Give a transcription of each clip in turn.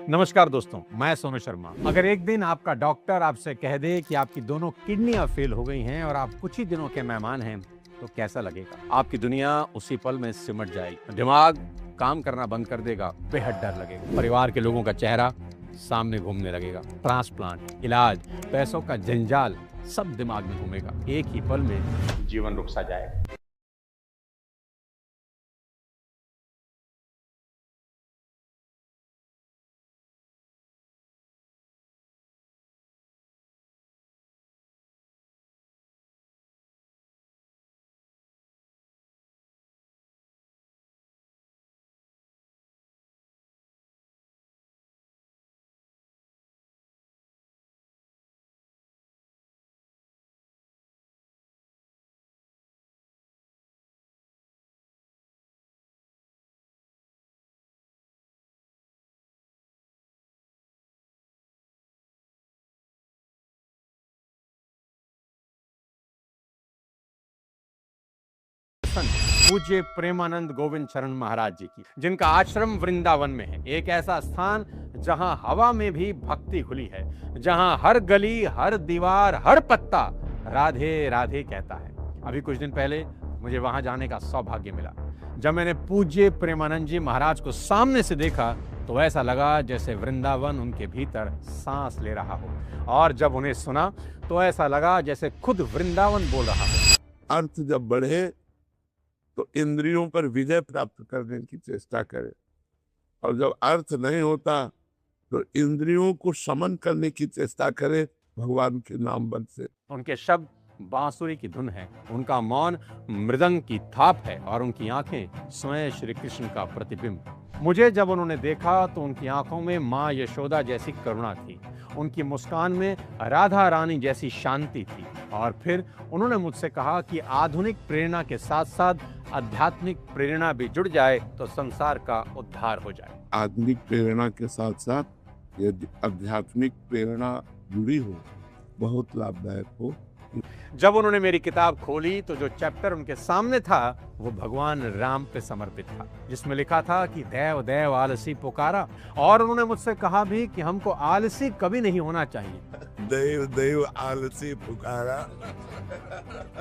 नमस्कार दोस्तों, मैं सोनू शर्मा। अगर एक दिन आपका डॉक्टर आपसे कह दे कि आपकी दोनों किडनियां फेल हो गई हैं और आप कुछ ही दिनों के मेहमान हैं, तो कैसा लगेगा? आपकी दुनिया उसी पल में सिमट जाएगी, दिमाग काम करना बंद कर देगा, बेहद डर लगेगा। परिवार के लोगों का चेहरा सामने घूमने लगेगा। ट्रांसप्लांट, इलाज, पैसों का जंजाल सब दिमाग में घूमेगा। एक ही पल में जीवन रुक सा जाएगा। पूज्य प्रेमानंद गोविंद शरण महाराज जी की, जिनका आश्रम वृंदावन में है। एक ऐसा स्थान जहां हवा में भी भक्ति खुली है, जहां हर गली, हर दीवार, हर पत्ता राधे राधे कहता है। अभी कुछ दिन पहले मुझे वहां जाने का सौभाग्य मिला। जब मैंने पूज्य प्रेमानंद जी महाराज को सामने से देखा तो ऐसा लगा जैसे वृंदावन उनके भीतर सांस ले रहा हो, और जब उन्हें सुना तो ऐसा लगा जैसे खुद वृंदावन बोल रहा हो। अर्थ जब बढ़े तो इंद्रियों पर विजय प्राप्त करने की चेष्टा करे, और जब अर्थ नहीं होता तो इंद्रियों को समन करने की चेष्टा करे भगवान के नाम बल से। उनके शब्द बांसुरी की धुन है, उनका मौन मृदंग की थाप है, और उनकी आंखें स्वयं श्री कृष्ण का प्रतिबिंब। मुझे जब उन्होंने देखा तो उनकी आंखों में माँ यशोदा जैसी करुणा थी, उनकी मुस्कान में राधा रानी जैसी शांति थी। और फिर उन्होंने मुझसे कहा कि आधुनिक प्रेरणा के साथ साथ आध्यात्मिक प्रेरणा भी जुड़ जाए तो संसार का उद्धार हो जाए। आधुनिक प्रेरणा के साथ साथ यदि आध्यात्मिक प्रेरणा जुड़ी हो, बहुत लाभदायक हो। जब उन्होंने मेरी किताब खोली तो जो चैप्टर उनके सामने था वो भगवान राम पे समर्पित था, जिसमें लिखा था कि देव देव आलसी पुकारा। और उन्होंने मुझसे कहा भी कि हमको आलसी कभी नहीं होना चाहिए। देव देव आलसी पुकारा,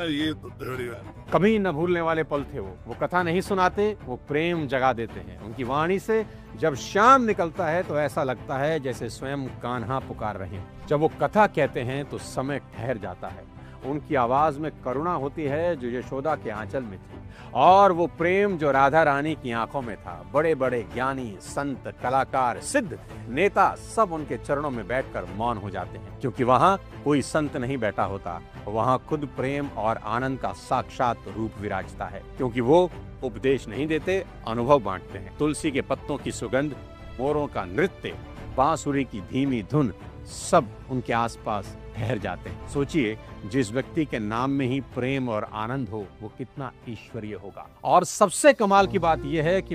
ये तो थोड़ी बात। कभी न भूलने वाले पल थे वो कथा नहीं सुनाते, वो प्रेम जगा देते हैं। उनकी वाणी से जब शाम निकलता है तो ऐसा लगता है जैसे स्वयं कान्हा पुकार रहे हैं। जब वो कथा कहते हैं तो समय ठहर जाता है। उनकी आवाज में करुणा होती है जो यशोदा के आंचल में थी, और वो प्रेम जो राधा रानी की आंखों में था। बड़े बड़े ज्ञानी, संत, कलाकार, सिद्ध, नेता सब उनके चरणों में बैठकर मौन हो जाते हैं, क्योंकि वहां कोई संत नहीं बैठा होता, वहां खुद प्रेम और आनंद का साक्षात रूप विराजता है। क्योंकि वो उपदेश नहीं देते, अनुभव बांटते हैं। तुलसी के पत्तों की सुगंध, मोरों का नृत्य, बांसुरी की धीमी धुन, सब उनके आसपास ठहर जाते हैं। सोचिए, जिस व्यक्ति के नाम में ही प्रेम और आनंद हो वो कितना ईश्वरीय होगा। और सबसे कमाल की बात यह है कि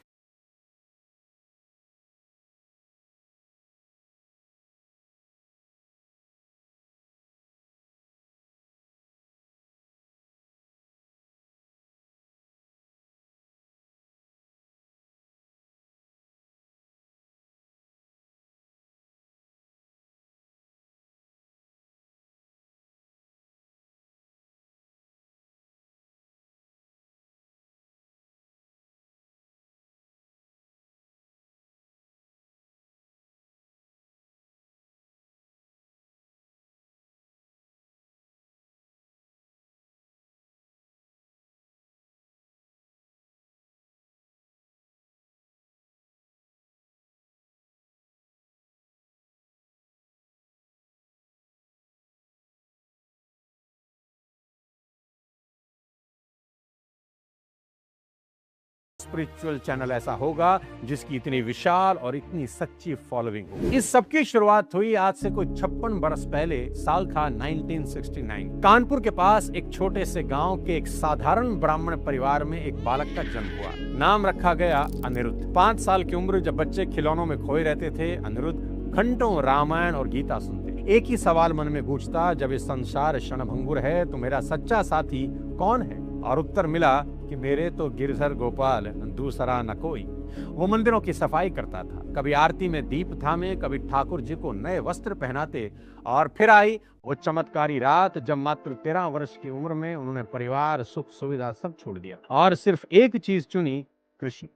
स्पिरिचुअल चैनल ऐसा होगा जिसकी इतनी विशाल और इतनी सच्ची फॉलोइंग हो। इस सब की शुरुआत हुई आज से कोई 56 बरस पहले। साल था 1969। कानपुर के पास एक छोटे से गांव के एक साधारण ब्राह्मण परिवार में एक बालक का जन्म हुआ। नाम रखा गया अनिरुद्ध। 5 साल की उम्र जब बच्चे खिलौनों में खोए रहते थे, अनिरुद्ध घंटों रामायण और गीता सुनते। एक ही सवाल मन में गूंजता, जब इस संसार क्षणभंगुर है तो मेरा सच्चा साथी कौन है? और उत्तर मिला कि मेरे तो गिरधर गोपाल, दूसरा न कोई। वो मंदिरों की सफाई करता था, कभी आरती में दीप थामे, कभी ठाकुर जी को नए वस्त्र पहनाते। और फिर आई वो चमत्कारी रात जब मात्र 13 वर्ष की उम्र में उन्होंने परिवार, सुख सुविधा सब छोड़ दिया और सिर्फ एक चीज चुनी, कृषि।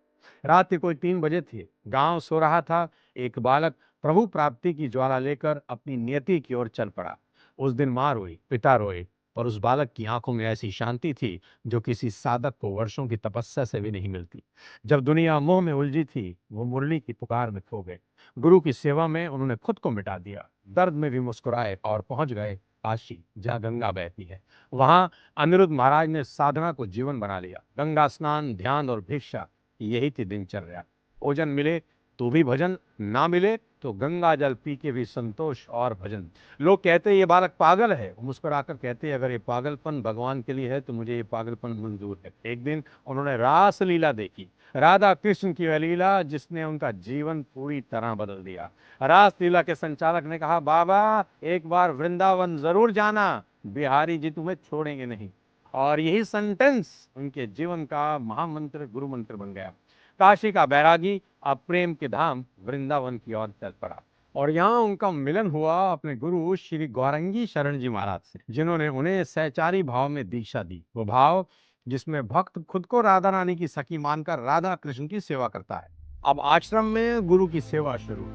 रात के कोई 3 बजे थे, गांव सो रहा था। एक बालक प्रभु प्राप्ति की ज्वाला लेकर अपनी नियति की ओर चल पड़ा। उस दिन मां रोई, पिता रोए, पर उस बालक की आंखों में ऐसी शांति थी जो किसी साधक को वर्षों की तपस्या से भी नहीं मिलती। जब दुनिया मोह में उलझी थी, वो मुरली की पुकार में खो गए। गुरु की सेवा में उन्होंने खुद को मिटा दिया, दर्द में भी मुस्कुराए और पहुंच गए काशी, जहाँ गंगा बहती है। वहां अनिरुद्ध महाराज ने साधना को जीवन बना लिया। गंगा स्नान, ध्यान और भिक्षा, यही थी दिनचर्या। भोजन मिले तो भी भजन, ना मिले तो गंगा जल पी के भी संतोष और भजन। लोग कहते ये बालक पागल है, वो मुस्कुराकर कहते अगर ये पागलपन भगवान के लिए है तो मुझे ये पागलपन मंजूर है। एक दिन उन्होंने रास लीला देखी, राधा कृष्ण की वह लीला जिसने उनका जीवन पूरी तरह बदल दिया। रास लीला के संचालक ने कहा, बाबा एक बार वृंदावन जरूर जाना, बिहारी जी तुम्हें छोड़ेंगे नहीं। और यही सेंटेंस उनके जीवन का महामंत्र, गुरु मंत्र बन गया। काशी का बैरागी अब प्रेम के धाम वृंदावन की ओर चल पड़ा और यहाँ उनका मिलन हुआ अपने गुरु श्री गौरंगी शरण जी महाराज से, जिन्होंने उन्हें सहचारी भाव में दीक्षा दी। वो भाव जिसमें भक्त खुद को राधा रानी की सखी मानकर राधा कृष्ण की सेवा करता है। अब आश्रम में गुरु की सेवा शुरू।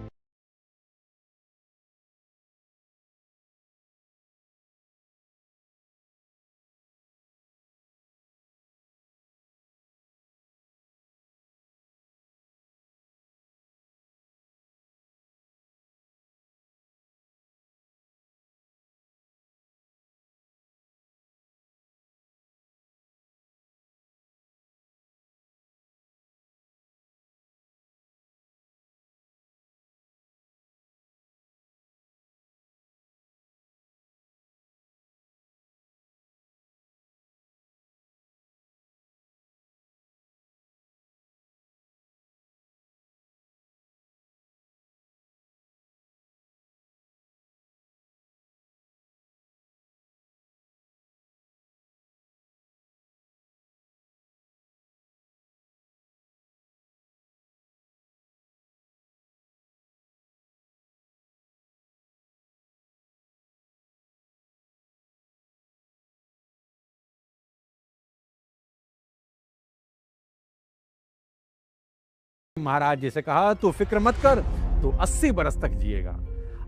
महाराज जी से कहा, तू फिक्र मत कर, तू 80 बरस तक जिएगा।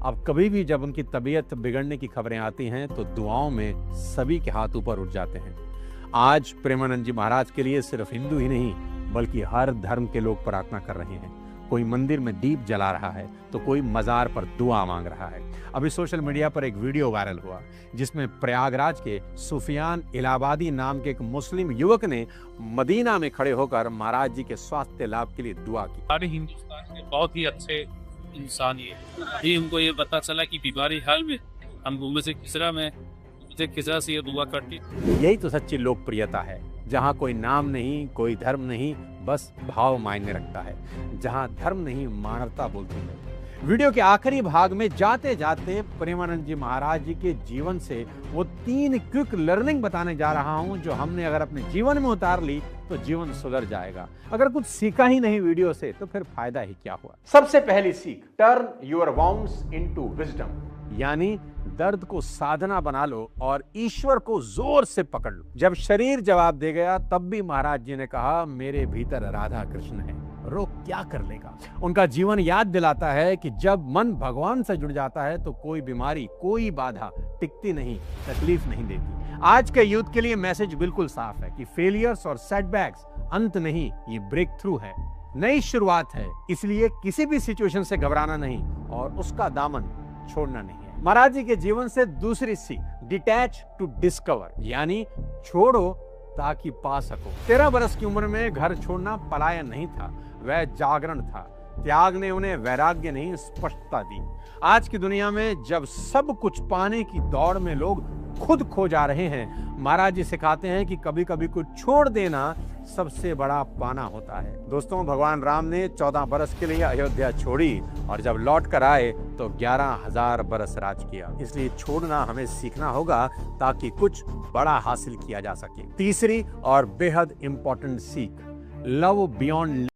अब कभी भी जब उनकी तबीयत बिगड़ने की खबरें आती हैं तो दुआओं में सभी के हाथ ऊपर उठ जाते हैं। आज प्रेमानंद जी महाराज के लिए सिर्फ हिंदू ही नहीं बल्कि हर धर्म के लोग प्रार्थना कर रहे हैं। कोई मंदिर में दीप जला रहा है तो कोई मजार पर दुआ मांग रहा है। अभी सोशल मीडिया पर एक वीडियो वायरल हुआ जिसमें प्रयागराज के सुफियान इलाहाबादी नाम के एक मुस्लिम युवक ने मदीना में खड़े होकर महाराज जी के स्वास्थ्य लाभ के लिए दुआ की। सारे हिंदुस्तान के बहुत ही अच्छे इंसान ये उनको ये पता चला कि बीमारी हाल में हम घूमे से खिसरा से ये दुआ करती। यही तो सच्ची लोकप्रियता है, जहाँ कोई नाम नहीं, कोई धर्म नहीं, बस भाव मायने रखता है, जहाँ धर्म नहीं मानवता बोलती है। वीडियो के आखिरी भाग में जाते जाते प्रेमानंद जी महाराज जी के जीवन से वो 3 क्विक लर्निंग बताने जा रहा हूं जो हमने अगर अपने जीवन में उतार ली तो जीवन सुधर जाएगा। अगर कुछ सीखा ही नहीं वीडियो से तो फिर फायदा ही क्या हुआ। सबसे पहली सीख, turn your wounds into wisdom, यानी दर्द को साधना बना लो और ईश्वर को जोर से पकड़ लो। जब शरीर जवाब दे गया तब भी महाराज जी ने कहा, मेरे भीतर राधा कृष्ण है, रोग क्या कर लेगा। उनका जीवन याद दिलाता है कि जब मन भगवान से जुड़ जाता है तो कोई बीमारी, कोई बाधा टिकती नहीं, तकलीफ नहीं देती। आज के यूथ के लिए मैसेज बिल्कुल साफ है कि फेलियर्स और सेटबैक्स अंत नहीं, ये ब्रेक थ्रू है, नई शुरुआत है। इसलिए किसी भी सिचुएशन से घबराना नहीं और उसका दामन छोड़ना नहीं है। महाराज जी के जीवन से दूसरी सीख, डिटैच टू डिस्कवर, यानी छोड़ो ताकि पा सको। 13 बरस की उम्र में घर छोड़ना पलायन नहीं था, वह जागरण था। त्याग ने उन्हें वैराग्य नहीं, स्पष्टता दी। आज की दुनिया में जब सब कुछ पाने की दौड़ में लोग खुद खो जा रहे हैं, महाराज जी सिखाते हैं कि कभी कभी कुछ छोड़ देना सबसे बड़ा पाना होता है। दोस्तों, भगवान राम ने 14 बरस के लिए अयोध्या छोड़ी और जब लौट कर आए तो 11,000 बरस राज किया। इसलिए छोड़ना हमें सीखना होगा ताकि कुछ बड़ा हासिल किया जा सके। तीसरी और बेहद इंपॉर्टेंट सीख, लव बियॉन्ड